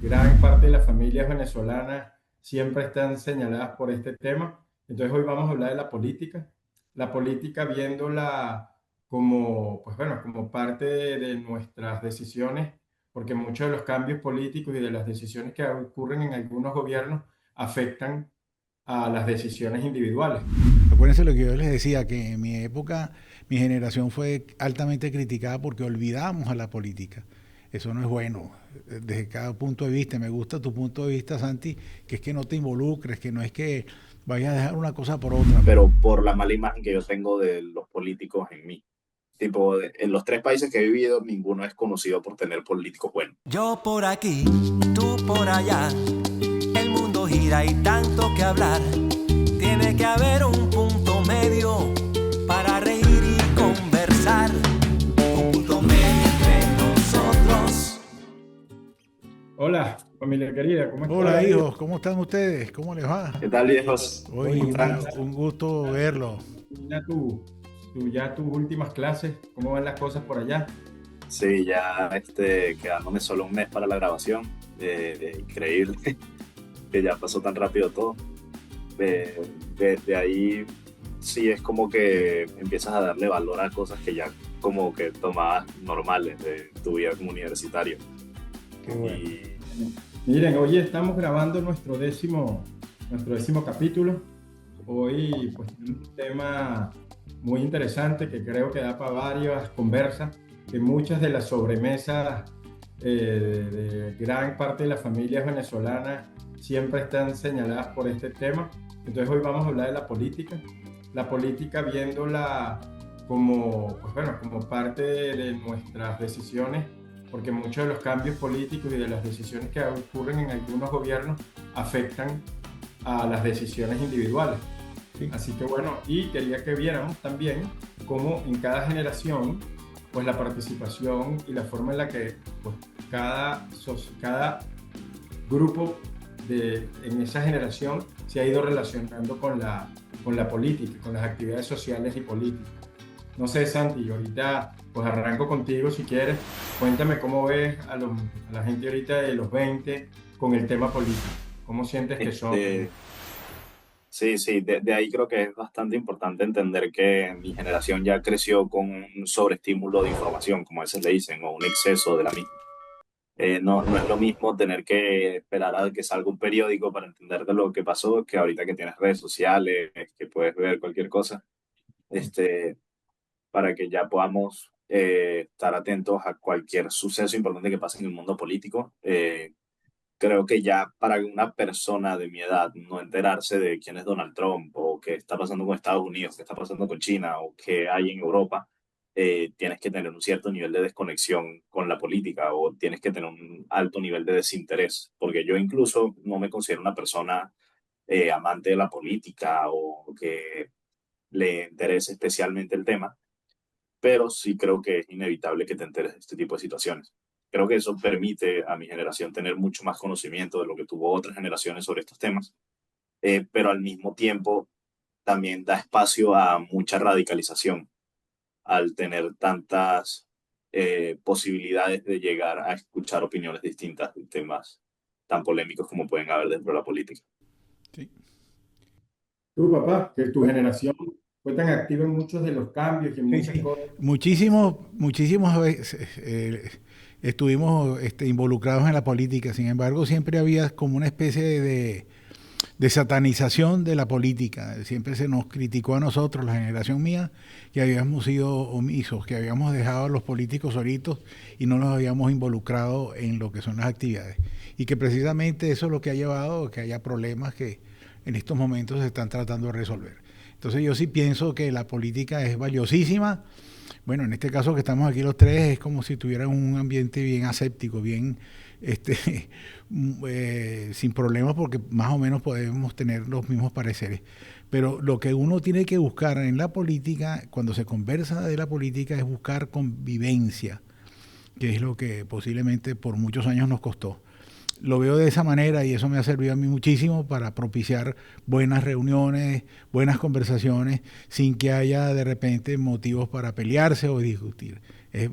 gran parte de las familias venezolanas siempre están señaladas por este tema. Entonces hoy vamos a hablar de la política viéndola como, pues bueno, como parte de nuestras decisiones, porque muchos de los cambios políticos y de las decisiones que ocurren en algunos gobiernos afectan a las decisiones individuales. Acuérdense lo que yo les decía, que en mi época, mi generación fue altamente criticada porque olvidamos a la política. Eso no es bueno, desde cada punto de vista. Me gusta tu punto de vista, Santi, que es que no te involucres, que no es que vayas a dejar una cosa por otra. Pero por la mala imagen que yo tengo de los políticos en mí. Tipo, en los tres países que he vivido, ninguno es conocido por tener políticos buenos. Yo por aquí, tú por allá, el mundo gira y tanto que hablar. Tiene que haber un punto medio para reír y conversar. Un punto medio entre nosotros. Hola, familia querida, ¿cómo Hola estás? hijos, ¿cómo están ustedes? ¿Cómo les va? ¿Qué tal, viejos? Hoy ¿Cómo están? un gusto verlo. Ya ya tus últimas clases, ¿cómo van las cosas por allá? Sí, ya quedándome solo un mes para la grabación. Increíble que ya pasó tan rápido todo. De ahí sí es como que empiezas a darle valor a cosas que ya como que tomabas normales de tu vida como universitario. Qué bueno. Y Miren, hoy estamos grabando nuestro décimo capítulo. Hoy pues tenemos un tema muy interesante que creo que da para varias conversas, que muchas de las sobremesas de gran parte de las familias venezolanas siempre están señaladas por este tema. Entonces hoy vamos a hablar de la política viéndola como, pues bueno, como parte de nuestras decisiones, porque muchos de los cambios políticos y de las decisiones que ocurren en algunos gobiernos afectan a las decisiones individuales. Sí. Así que bueno, y quería que viéramos también cómo en cada generación, pues la participación y la forma en la que pues, cada grupo en esa generación se ha ido relacionando con la política, con las actividades sociales y políticas. No sé, Santi, ahorita pues arranco contigo si quieres. Cuéntame cómo ves a la gente ahorita de los 20 con el tema político. ¿Cómo sientes que son? este, sí, sí, de ahí creo que es bastante importante entender que mi generación ya creció con un sobreestímulo de información, como a veces le dicen, o un exceso de la misma. No es lo mismo tener que esperar a que salga un periódico para entender de lo que pasó, que ahorita que tienes redes sociales, que puedes ver cualquier cosa, este, para que ya podamos estar atentos a cualquier suceso importante que pase en el mundo político. Creo que ya para una persona de mi edad no enterarse de quién es Donald Trump o qué está pasando con Estados Unidos, qué está pasando con China o qué hay en Europa, tienes que tener un cierto nivel de desconexión con la política o tienes que tener un alto nivel de desinterés, porque yo incluso no me considero una persona amante de la política o que le interese especialmente el tema, pero sí creo que es inevitable que te enteres de este tipo de situaciones. Creo que eso permite a mi generación tener mucho más conocimiento de lo que tuvo otras generaciones sobre estos temas, pero al mismo tiempo también da espacio a mucha radicalización al tener tantas posibilidades de llegar a escuchar opiniones distintas de temas tan polémicos como pueden haber dentro de la política. Sí. Tu papá, que tu generación fue tan activa en muchos de los cambios y en Sí, muchas sí. cosas. Muchísimas veces estuvimos involucrados en la política. Sin embargo, siempre había como una especie de satanización de la política. Siempre se nos criticó a nosotros, la generación mía, que habíamos sido omisos, que habíamos dejado a los políticos solitos y no los habíamos involucrado en lo que son las actividades. Y que precisamente eso es lo que ha llevado a que haya problemas que en estos momentos se están tratando de resolver. Entonces yo sí pienso que la política es valiosísima. Bueno, en este caso que estamos aquí los tres es como si tuvieran un ambiente bien aséptico, bien este, sin problemas porque más o menos podemos tener los mismos pareceres. Pero lo que uno tiene que buscar en la política, cuando se conversa de la política, es buscar convivencia, que es lo que posiblemente por muchos años nos costó. lo veo de esa manera y eso me ha servido a mí muchísimo para propiciar buenas reuniones, buenas conversaciones, sin que haya de repente motivos para pelearse o discutir. Es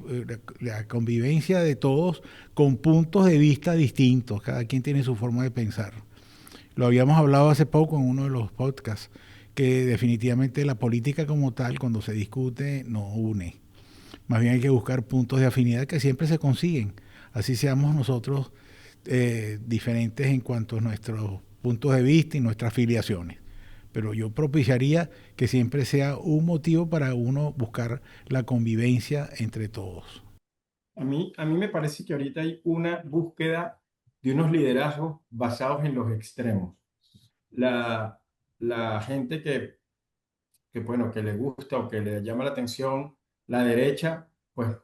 la convivencia de todos con puntos de vista distintos, cada quien tiene su forma de pensar. Lo habíamos hablado hace poco en uno de los podcasts, que definitivamente la política como tal, cuando se discute, no une. Más bien hay que buscar puntos de afinidad que siempre se consiguen. Así seamos nosotros diferentes en cuanto a nuestros puntos de vista y nuestras afiliaciones. Pero yo propiciaría que siempre sea un motivo para uno buscar la convivencia entre todos. A mí me parece que ahorita hay una búsqueda de unos liderazgos basados en los extremos. La, la gente bueno, que le gusta o que le llama la atención la derecha, pues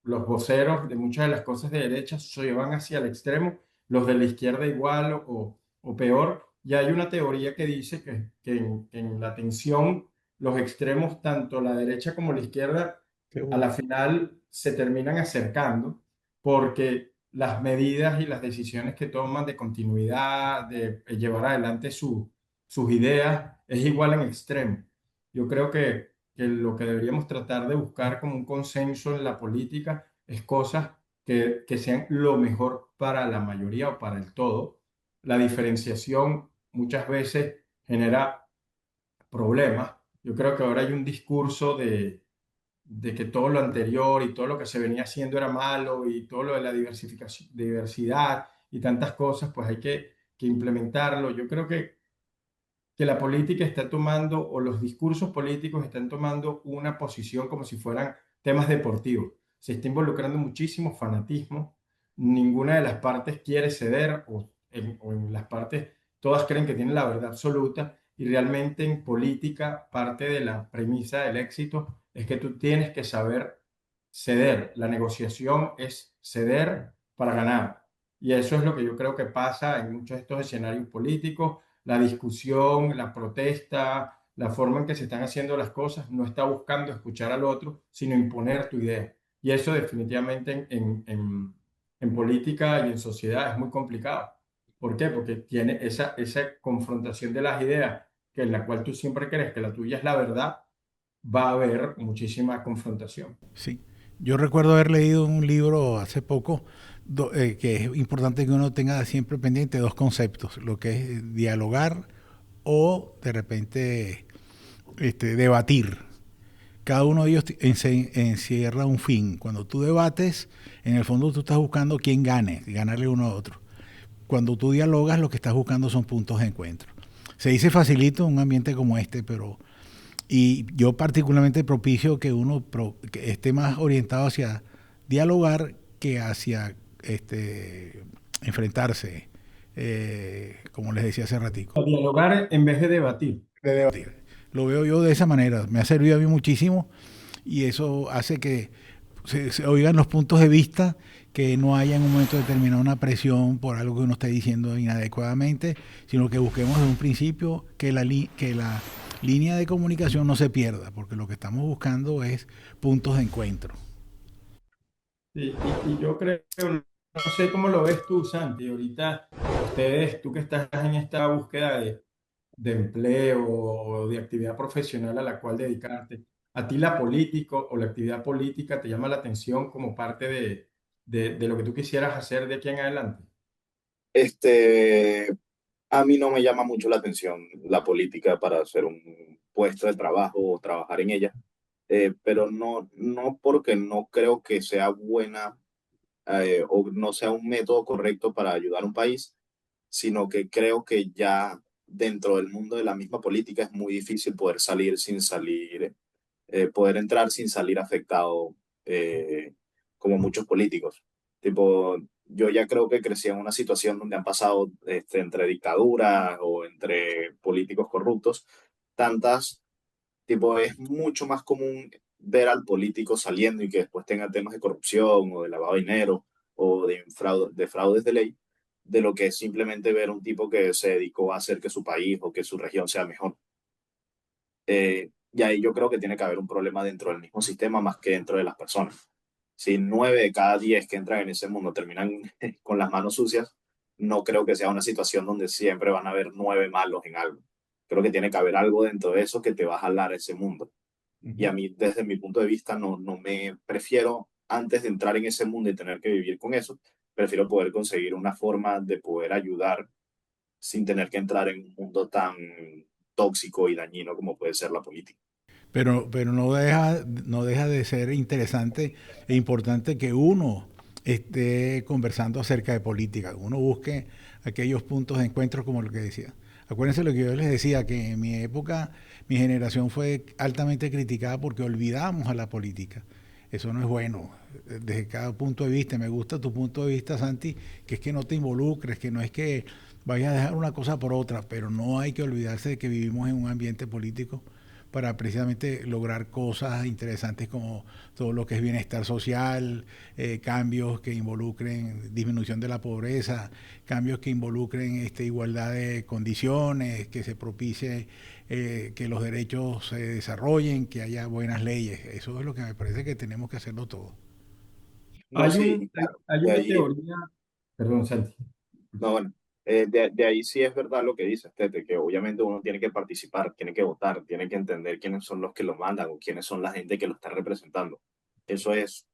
los voceros de muchas de las cosas de derecha se llevan hacia el extremo, los de la izquierda igual o peor. Y hay una teoría que dice que en la tensión, los extremos, tanto la derecha como la izquierda, a la final se terminan acercando porque las medidas y las decisiones que toman de continuidad, de llevar adelante sus ideas, es igual en extremo. Yo creo que lo que deberíamos tratar de buscar como un consenso en la política es cosas que sean lo mejor para la mayoría o para el todo. La diferenciación muchas veces genera problemas. Yo creo que ahora hay un discurso de que todo lo anterior y todo lo que se venía haciendo era malo y todo lo de la diversificación, diversidad y tantas cosas, pues hay que implementarlo. Yo creo que la política está tomando, o los discursos políticos están tomando una posición como si fueran temas deportivos. Se está involucrando muchísimo fanatismo. Ninguna de las partes quiere ceder, o en las partes todas creen que tienen la verdad absoluta, y realmente en política parte de la premisa del éxito es que tú tienes que saber ceder. La negociación es ceder para ganar. Y eso es lo que yo creo que pasa en muchos de estos escenarios políticos. La discusión, la protesta, la forma en que se están haciendo las cosas, no está buscando escuchar al otro, sino imponer tu idea. Y eso definitivamente en política y en sociedad es muy complicado. ¿Por qué? Porque tiene esa confrontación de las ideas, que en la cual tú siempre crees que la tuya es la verdad, va a haber muchísima confrontación. Sí. Yo recuerdo haber leído un libro hace poco que es importante que uno tenga siempre pendiente dos conceptos, lo que es dialogar o de repente debatir. Cada uno de ellos encierra un fin. Cuando tú debates, en el fondo tú estás buscando quién gane, ganarle uno a otro. Cuando tú dialogas, lo que estás buscando son puntos de encuentro. Se dice facilito en un ambiente como este, pero y yo particularmente propicio que uno que esté más orientado hacia dialogar que hacia enfrentarse, como les decía hace ratico. A dialogar en vez de debatir. De debatir. Lo veo yo de esa manera. Me ha servido a mí muchísimo y eso hace que se oigan los puntos de vista, que no haya en un momento determinado una presión por algo que uno esté diciendo inadecuadamente, sino que busquemos desde un principio que la línea de comunicación no se pierda, porque lo que estamos buscando es puntos de encuentro. Y yo creo, no sé cómo lo ves tú, Santi, ahorita tú que estás en esta búsqueda de empleo o de actividad profesional a la cual dedicarte, ¿a ti la política o la actividad política te llama la atención como parte de lo que tú quisieras hacer de aquí en adelante? Este, a mí no me llama mucho la atención la política para hacer un puesto de trabajo o trabajar en ella, pero no porque no creo que sea buena o no sea un método correcto para ayudar a un país, sino que creo que ya dentro del mundo de la misma política es muy difícil poder salir sin salir, poder entrar sin salir afectado, como muchos políticos. Tipo, yo ya creo que crecí en una situación donde han pasado entre dictaduras o entre políticos corruptos, tantas, tipo, es mucho más común ver al político saliendo y que después tenga temas de corrupción o de lavado de dinero o de fraudes de ley, de lo que es simplemente ver un tipo que se dedicó a hacer que su país o que su región sea mejor. Y ahí yo creo que tiene que haber un problema dentro del mismo sistema más que dentro de las personas. Si 9 de cada 10 que entran en ese mundo terminan con las manos sucias, no creo que sea una situación donde siempre van a haber 9 malos en algo. Creo que tiene que haber algo dentro de eso que te va a jalar a ese mundo. Y a Ujú. mí, desde mi punto de vista, no me prefiero, antes de entrar en ese mundo y tener que vivir con eso, prefiero poder conseguir una forma de poder ayudar sin tener que entrar en un mundo tan tóxico y dañino como puede ser la política. Pero no deja de ser interesante e importante que uno esté conversando acerca de política, uno busque aquellos puntos de encuentro como lo que decía. Acuérdense lo que yo les decía, que en mi época, mi generación fue altamente criticada porque olvidamos a la política. Eso no es bueno, desde cada punto de vista. Me gusta tu punto de vista, Santi, que es que no te involucres, que no es que vayas a dejar una cosa por otra, pero no hay que olvidarse de que vivimos en un ambiente político para precisamente lograr cosas interesantes como todo lo que es bienestar social, cambios que involucren disminución de la pobreza, cambios que involucren igualdad de condiciones, que se propicie que los derechos se desarrollen, que haya buenas leyes. Eso es lo que me parece que tenemos que hacerlo todo. No, sí, claro. Hay De una ahí, teoría, perdón, Santi. no, bueno, de ahí sí es verdad lo que dices, Tete, que obviamente uno tiene que participar, tiene que votar, tiene que entender quiénes son los que lo mandan o quiénes son la gente que lo está representando. Eso es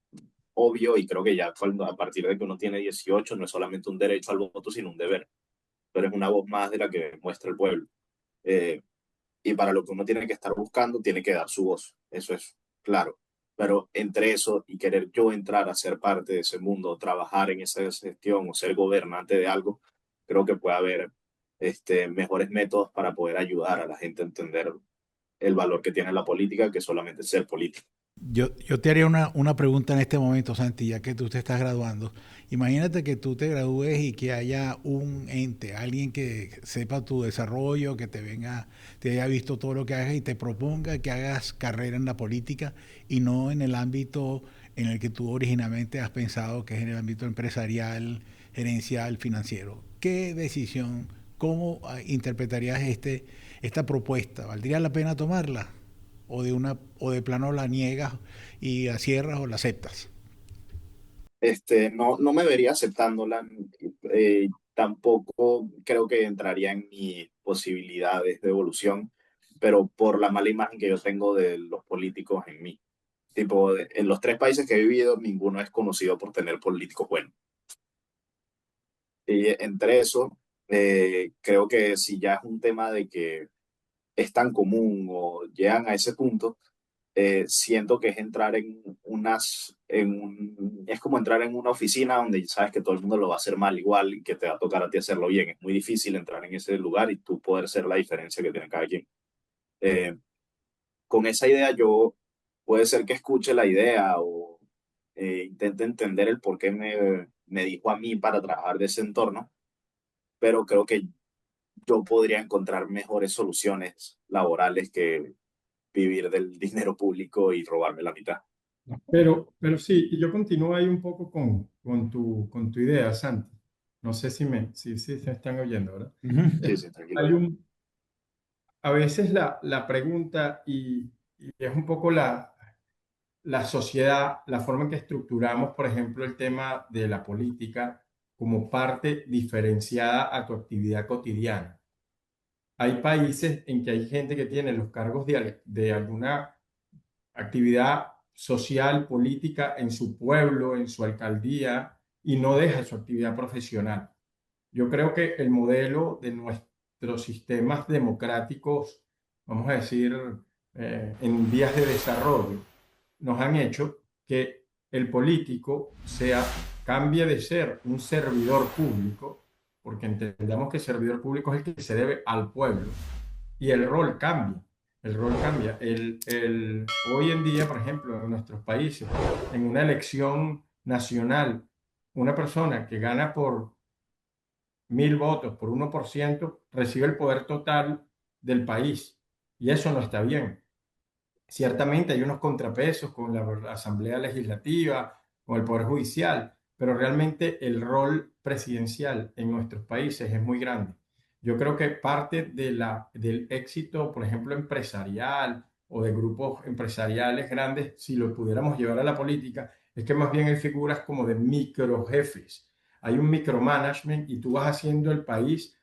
obvio y creo que ya a partir de que uno tiene 18 no es solamente un derecho al voto, sino un deber. Pero es una voz más de la que muestra el pueblo. Eh, y para lo que uno tiene que estar buscando, tiene que dar su voz. Eso es claro. Pero entre eso y querer yo entrar a ser parte de ese mundo, trabajar en esa gestión o ser gobernante de algo, creo que puede haber mejores métodos para poder ayudar a la gente a entender el valor que tiene la política que solamente ser político. Yo te haría una pregunta en este momento, Santi, ya que tú te estás graduando. Imagínate que tú te gradúes y que haya un ente, alguien que sepa tu desarrollo, que te venga, te haya visto todo lo que hagas y te proponga que hagas carrera en la política y no en el ámbito en el que tú originalmente has pensado, que es en el ámbito empresarial, gerencial, financiero. ¿Qué decisión, cómo interpretarías esta propuesta? ¿Valdría la pena tomarla? O de plano la niegas y la cierras o la aceptas. No me vería aceptándola. Tampoco creo que entraría en mis posibilidades de evolución, pero por la mala imagen que yo tengo de los políticos en mí. Tipo, en los 3 países que he vivido, ninguno es conocido por tener políticos buenos. Y entre eso, creo que si ya es un tema de que es tan común o llegan a ese punto, siento que es entrar es como entrar en una oficina donde sabes que todo el mundo lo va a hacer mal igual y que te va a tocar a ti hacerlo bien. Es muy difícil entrar en ese lugar y tú poder ser la diferencia que tiene cada quien. Eh, con esa idea yo puede ser que escuche la idea o intente entender el por qué me dijo a mí para trabajar de ese entorno, pero creo que yo podría encontrar mejores soluciones laborales que vivir del dinero público y robarme la mitad. Pero sí, y yo continúo ahí un poco con tu idea, Santi. No sé si se están oyendo, ¿verdad? Ujú. Sí, Es- sí, tranquilo. Hay a veces la pregunta, y es un poco la sociedad, la forma en que estructuramos, por ejemplo, el tema de la política como parte diferenciada a tu actividad cotidiana. Hay países en que hay gente que tiene los cargos de alguna actividad social, política en su pueblo, en su alcaldía, y no deja su actividad profesional. Yo creo que el modelo de nuestros sistemas democráticos, vamos a decir, en vías de desarrollo, nos han hecho que el político cambie de ser un servidor público, porque entendamos que el servidor público es el que se debe al pueblo, y el rol cambia. El rol cambia. Hoy en día, por ejemplo, en nuestros países, en una elección nacional, una persona que gana por 1000 votos, por 1%, recibe el poder total del país. Y eso no está bien. Ciertamente hay unos contrapesos con la Asamblea Legislativa, con el Poder Judicial, pero realmente el rol presidencial en nuestros países es muy grande. Yo creo que parte del éxito, por ejemplo, empresarial o de grupos empresariales grandes, si lo pudiéramos llevar a la política, es que más bien hay figuras como de micro jefes. hay un micromanagement y tú vas haciendo el país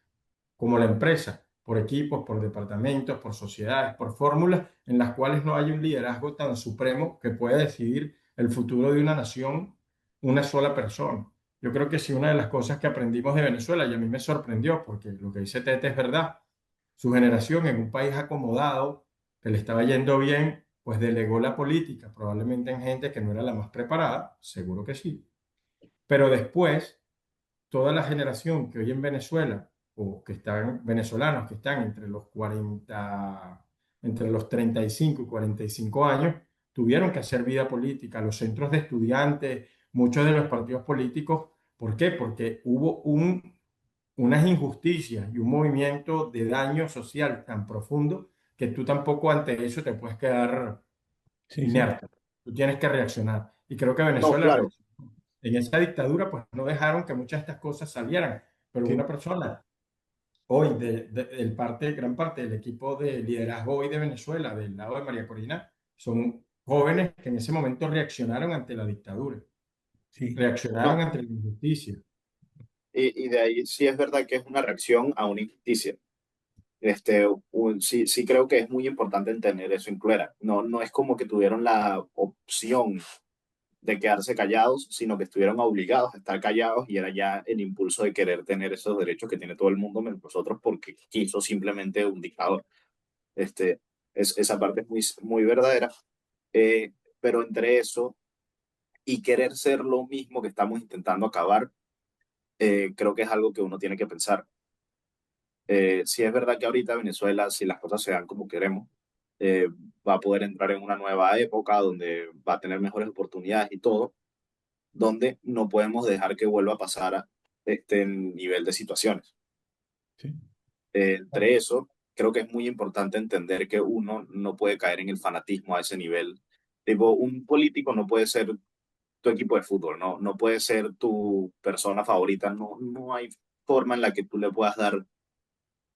como la empresa, por equipos, por departamentos, por sociedades, por fórmulas en las cuales no hay un liderazgo tan supremo que pueda decidir el futuro de una nación una sola persona. Yo creo que sí, una de las cosas que aprendimos de Venezuela, y a mí me sorprendió, porque lo que dice Tete es verdad, su generación en un país acomodado, que le estaba yendo bien, pues delegó la política, probablemente en gente que no era la más preparada, seguro que sí, pero después toda la generación que hoy en Venezuela, o que están venezolanos que están entre los 40, entre los 35 y 45 años, tuvieron que hacer vida política. Los centros de estudiantes, muchos de los partidos políticos, ¿por qué? Porque hubo unas injusticias y un movimiento de daño social tan profundo que tú tampoco ante eso te puedes quedar Sí, sí, inerte. Tú tienes que reaccionar. Y creo que No, Venezuela claro. reaccionó. En esa dictadura, pues no dejaron que muchas de estas cosas salieran, pero sí, una persona hoy, gran parte del equipo de liderazgo hoy de Venezuela, del lado de María Corina, son jóvenes que en ese momento reaccionaron ante la dictadura, sí, reaccionaron No, ante la injusticia. y de ahí sí es verdad que es una reacción a una injusticia. Sí, sí creo que es muy importante entender eso en Clera. No, no es como que tuvieron la opción de quedarse callados, sino que estuvieron obligados a estar callados y era ya el impulso de querer tener esos derechos que tiene todo el mundo menos nosotros porque quiso simplemente un dictador. Este, esa parte es muy, muy verdadera. Eh, pero entre eso y querer ser lo mismo que estamos intentando acabar, creo que es algo que uno tiene que pensar. Sí es verdad que ahorita Venezuela, si las cosas se dan como queremos, eh, va a poder entrar en una nueva época donde va a tener mejores oportunidades y todo, donde no podemos dejar que vuelva a pasar a este nivel de situaciones. sí, Entre eso, creo que es muy importante entender que uno no puede caer en el fanatismo a ese nivel. Tipo, un político no puede ser tu equipo de fútbol, no, no puede ser tu persona favorita, no, no hay forma en la que tú le puedas dar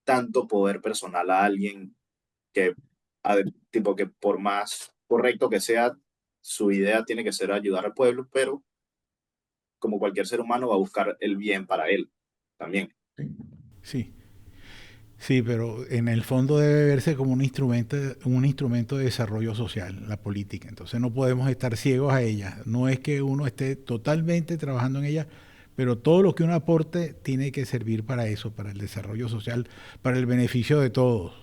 tanto poder personal a alguien que, tipo, que por más correcto que sea, su idea tiene que ser ayudar al pueblo, pero como cualquier ser humano va a buscar el bien para él también. sí. Sí, pero en el fondo debe verse como un instrumento de desarrollo social, la política. Entonces no podemos estar ciegos a ella. No es que uno esté totalmente trabajando en ella, pero todo lo que uno aporte tiene que servir para eso, para el desarrollo social, para el beneficio de todos,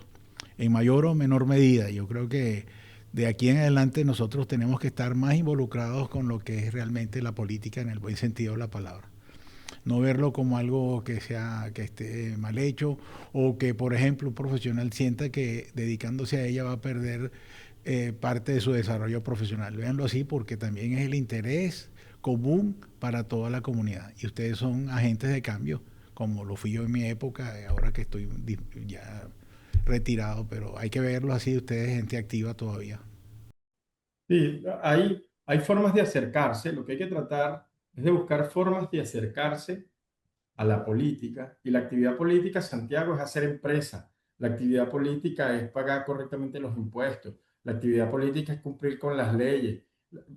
en mayor o menor medida. Yo creo que de aquí en adelante nosotros tenemos que estar más involucrados con lo que es realmente la política en el buen sentido de la palabra, no verlo como algo que sea que esté mal hecho o que por ejemplo un profesional sienta que dedicándose a ella va a perder parte de su desarrollo profesional. Véanlo así porque también es el interés común para toda la comunidad y ustedes son agentes de cambio como lo fui yo en mi época, ahora que estoy ya retirado, pero hay que verlo así, ustedes gente activa todavía. Sí, hay formas de acercarse, lo que hay que tratar es de buscar formas de acercarse a la política. Y la actividad política, Santiago, es hacer empresa. La actividad política es pagar correctamente los impuestos. La actividad política es cumplir con las leyes.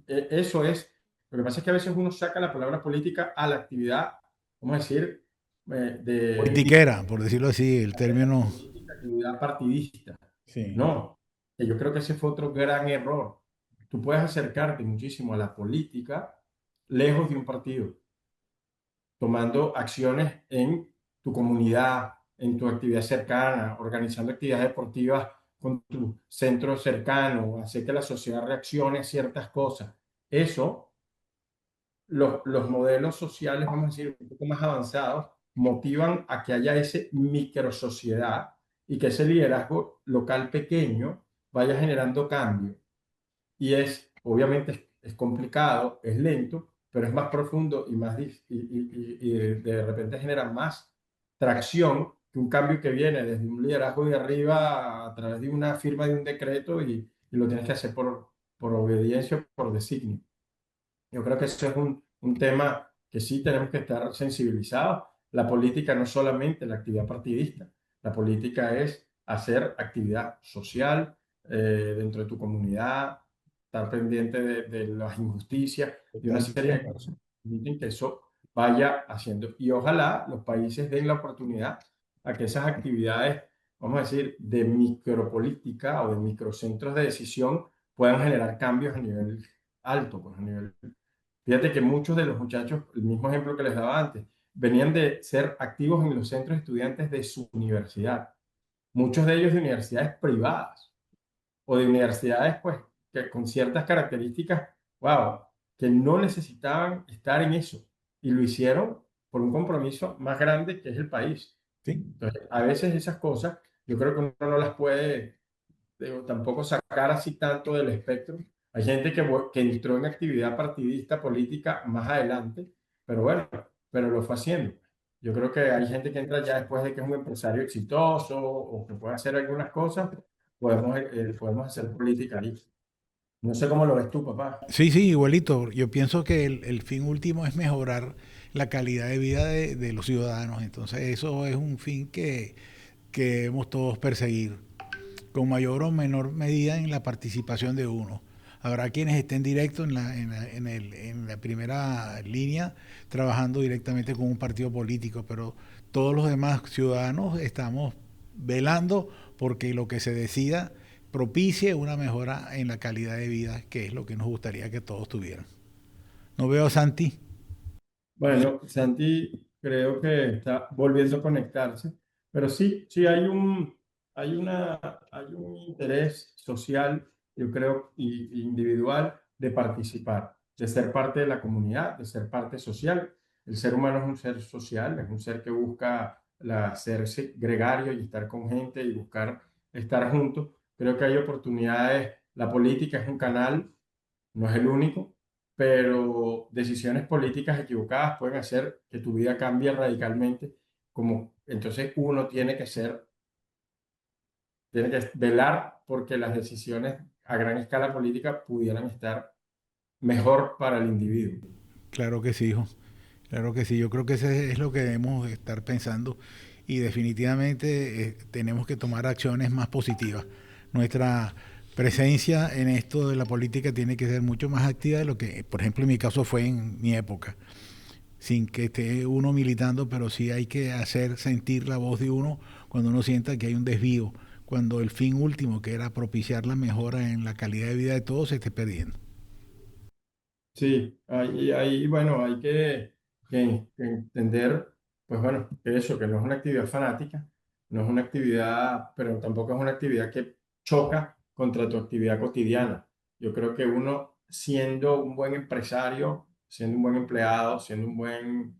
Eso es. Lo que pasa es que a veces uno saca la palabra política a la actividad, vamos a decir, de Politiquera, por decirlo así, el término. política, actividad partidista. Sí, No, que yo creo que ese fue otro gran error. Tú puedes acercarte muchísimo a la política lejos de un partido tomando acciones en tu comunidad, en tu actividad cercana, organizando actividades deportivas con tu centro cercano, hacer que la sociedad reaccione a ciertas cosas. Eso, los modelos sociales, vamos a decir, un poco más avanzados, motivan a que haya ese microsociedad y que ese liderazgo local pequeño vaya generando cambio. Y obviamente es complicado, es lento, pero es más profundo y, y de repente genera más tracción que un cambio que viene desde un liderazgo de arriba a través de una firma de un decreto y lo tienes que hacer por obediencia, por designio. Yo creo que eso es un tema que sí tenemos que estar sensibilizados. La política no es solamente la actividad partidista, la política es hacer actividad social dentro de tu comunidad, estar pendiente de las injusticias, de una serie de totalmente. cosas que permiten que eso vaya haciendo. Y ojalá los países den la oportunidad a que esas actividades, vamos a decir, de micropolítica o de microcentros de decisión puedan generar cambios a nivel alto, pues a nivel... Fíjate que muchos de los muchachos, el mismo ejemplo que les daba antes, venían de ser activos en los centros de estudiantes de su universidad, muchos de ellos de universidades privadas o de universidades pues que con ciertas características, wow, que no necesitaban estar en eso y lo hicieron por un compromiso más grande que es el país. Sí, Entonces, a veces esas cosas yo creo que uno no las puede, digo, tampoco sacar así tanto del espectro. Hay gente que entró en actividad partidista política más adelante, pero bueno, pero lo fue haciendo. Yo creo que hay gente que entra ya después de que es un empresario exitoso o que puede hacer algunas cosas, podemos hacer política ahí. No sé cómo lo ves tú, papá. sí, sí, igualito. Yo pienso que el fin último es mejorar la calidad de vida de los ciudadanos. Entonces eso es un fin que debemos todos perseguir, con mayor o menor medida en la participación de uno. Habrá quienes estén directos en la primera línea trabajando directamente con un partido político, pero todos los demás ciudadanos estamos velando porque lo que se decida propicie una mejora en la calidad de vida, que es lo que nos gustaría que todos tuvieran. No veo a Santi. Bueno, Santi creo que está volviendo a conectarse, pero sí, sí hay un interés social, yo creo, y individual de participar, de ser parte de la comunidad, de ser parte social. El ser humano es un ser social, es un ser que busca serse gregario y estar con gente y buscar estar juntos. Creo que hay oportunidades, la política es un canal, no es el único, pero decisiones políticas equivocadas pueden hacer que tu vida cambie radicalmente, como entonces uno tiene que velar porque las decisiones a gran escala política pudieran estar mejor para el individuo. Claro que sí, hijo. Claro que sí. Yo creo que ese es lo que debemos estar pensando y definitivamente tenemos que tomar acciones más positivas. Nuestra presencia en esto de la política tiene que ser mucho más activa de lo que, por ejemplo, en mi caso fue en mi época, sin que esté uno militando, pero sí hay que hacer sentir la voz de uno cuando uno sienta que hay un desvío, cuando el fin último, que era propiciar la mejora en la calidad de vida de todos, se esté perdiendo. Sí, bueno, hay que entender, pues bueno, que eso, que no es una actividad fanática, no es una actividad, pero tampoco es una actividad que choca contra tu actividad cotidiana. Yo creo que uno, siendo un buen empresario, siendo un buen empleado, siendo un buen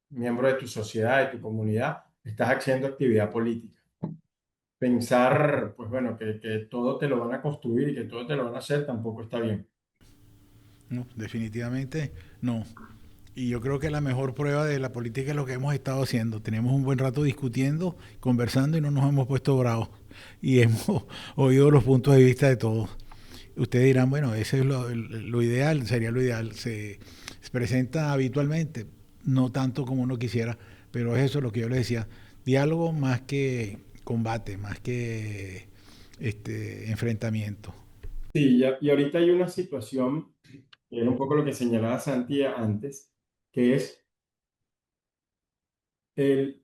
miembro de tu sociedad, de tu comunidad, estás haciendo actividad política. Pensar, pues bueno, que todo te lo van a construir y que todo te lo van a hacer tampoco está bien. No, definitivamente no. Y yo creo que la mejor prueba de la política es lo que hemos estado haciendo. Tenemos un buen rato discutiendo, conversando y no nos hemos puesto bravos. Y hemos oído los puntos de vista de todos. Ustedes dirán, bueno, ese es lo ideal, sería lo ideal. Se presenta habitualmente, no tanto como uno quisiera, pero es eso lo que yo les decía. Diálogo más que combate, más que enfrentamiento. Sí, y ahorita hay una situación, que era un poco lo que señalaba Santi antes, que es el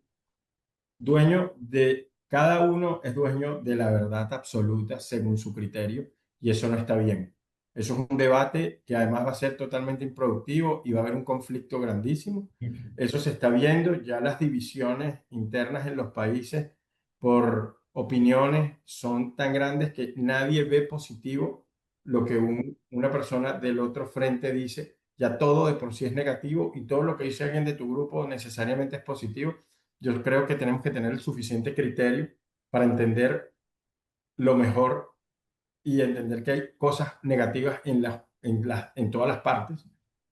dueño de, cada uno es dueño de la verdad absoluta según su criterio, y eso no está bien. Eso es un debate que además va a ser totalmente improductivo y va a haber un conflicto grandísimo. Eso se está viendo, ya las divisiones internas en los países por opiniones son tan grandes que nadie ve positivo lo que una persona del otro frente dice. Ya todo de por sí es negativo y todo lo que dice alguien de tu grupo necesariamente es positivo. Yo creo que tenemos que tener el suficiente criterio para entender lo mejor y entender que hay cosas negativas en todas las partes,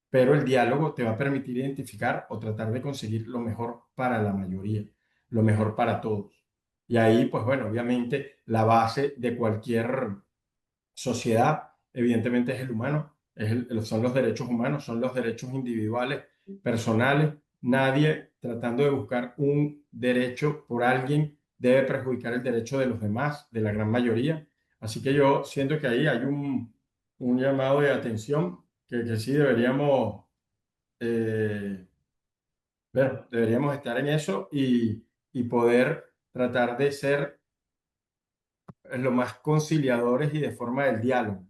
pero el diálogo te va a permitir identificar o tratar de conseguir lo mejor para la mayoría, lo mejor para todos. Y ahí, pues bueno, obviamente la base de cualquier sociedad, evidentemente es el humano, son los derechos humanos, son los derechos individuales, personales. Nadie tratando de buscar un derecho por alguien debe perjudicar el derecho de los demás, de la gran mayoría. Así que yo siento que ahí hay un llamado de atención que sí deberíamos bueno, deberíamos estar en eso y poder tratar de ser lo más conciliadores y de forma del diálogo.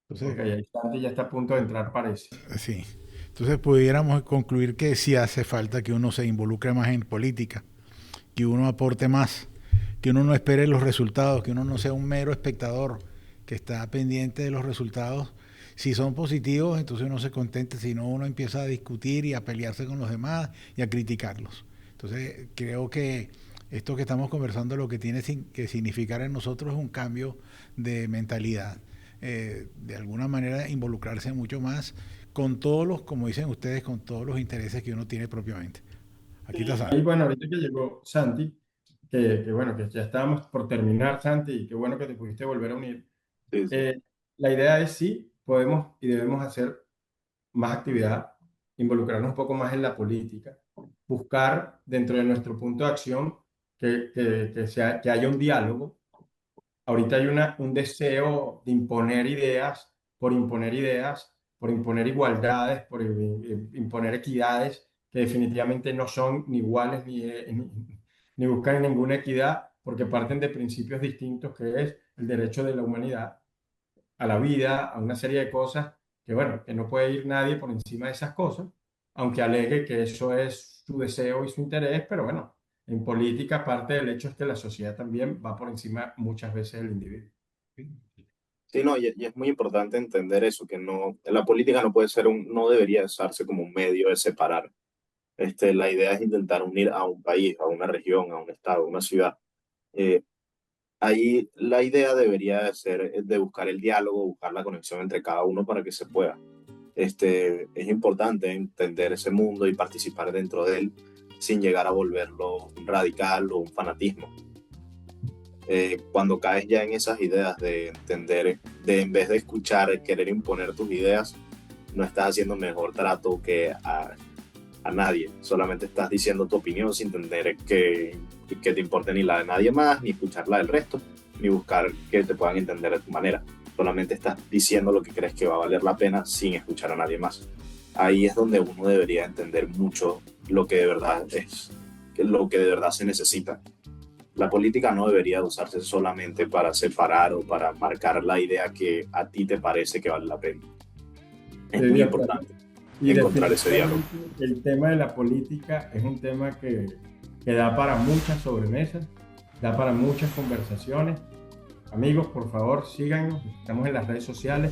Entonces, Ok, ahí Santi ya está a punto de entrar, parece. sí. Entonces pudiéramos concluir que sí hace falta que uno se involucre más en política, que uno aporte más, que uno no espere los resultados, que uno no sea un mero espectador que está pendiente de los resultados. Si son positivos, entonces uno se contenta, si no, uno empieza a discutir y a pelearse con los demás y a criticarlos. Entonces creo que esto que estamos conversando lo que tiene que significar en nosotros es un cambio de mentalidad. De alguna manera involucrarse mucho más con todos los, como dicen ustedes, con todos los intereses que uno tiene propiamente. Aquí está Y Santi. bueno, ahorita que llegó Santi, bueno, que ya estábamos por terminar, Santi, y qué bueno que te pudiste volver a unir. Sí, sí. La idea es sí, podemos y debemos hacer más actividad, involucrarnos un poco más en la política, buscar dentro de nuestro punto de acción que haya un diálogo. Ahorita hay un deseo de imponer ideas, por imponer igualdades, por imponer equidades que definitivamente no son ni iguales ni buscan ninguna equidad, porque parten de principios distintos, que es el derecho de la humanidad a la vida, a una serie de cosas que, bueno, que no puede ir nadie por encima de esas cosas, aunque alegue que eso es su deseo y su interés, pero bueno, en política parte del hecho es que la sociedad también va por encima muchas veces del individuo. Sí, no, y es muy importante entender eso, que no, la política no puede ser no debería usarse como un medio de separar. La idea es intentar unir a un país, a una región, a un estado, a una ciudad. Eh, Ahí la idea debería de ser de buscar el diálogo, buscar la conexión entre cada uno para que se pueda. Es importante entender ese mundo y participar dentro de él sin llegar a volverlo un radical o un fanatismo. Cuando caes ya en esas ideas de entender, de en vez de escuchar, querer imponer tus ideas, no estás haciendo mejor trato que a nadie, solamente estás diciendo tu opinión sin entender que te importe ni la de nadie más, ni escuchar la del resto, ni buscar que te puedan entender de tu manera. Solamente estás diciendo lo que crees que va a valer la pena sin escuchar a nadie más. Ahí es donde uno debería entender mucho lo que de verdad es, lo que de verdad se necesita. La política no debería usarse solamente para separar o para marcar la idea que a ti te parece que vale la pena. Es muy importante encontrar ese diálogo. El tema de la política es un tema que da para muchas sobremesas, da para muchas conversaciones. Amigos, por favor, síganos, estamos en las redes sociales,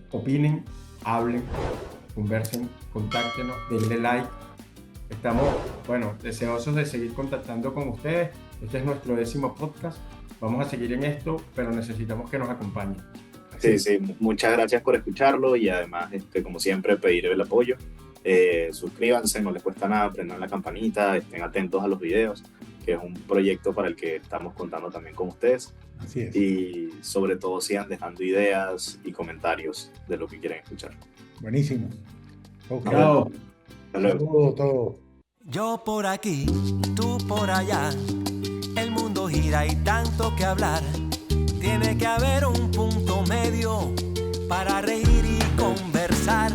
opinen, hablen, conversen, contáctenos, denle like. Estamos, bueno, deseosos de seguir contactando con ustedes. Este es nuestro 10º podcast. Vamos a seguir en esto, pero necesitamos que nos acompañen. Sí, sí, muchas gracias por escucharlo y además, como siempre, pedir el apoyo. Suscríbanse, no les cuesta nada, prendan la campanita, estén atentos a los videos, que es un proyecto para el que estamos contando también con ustedes. Así es. Y sobre todo sigan dejando ideas y comentarios de lo que quieren escuchar. Buenísimo. Okay. Chao. Hasta luego. Saludos a todos. Yo por aquí, tú por allá, el mundo gira y tanto que hablar. Tiene que haber un punto medio para reír y conversar.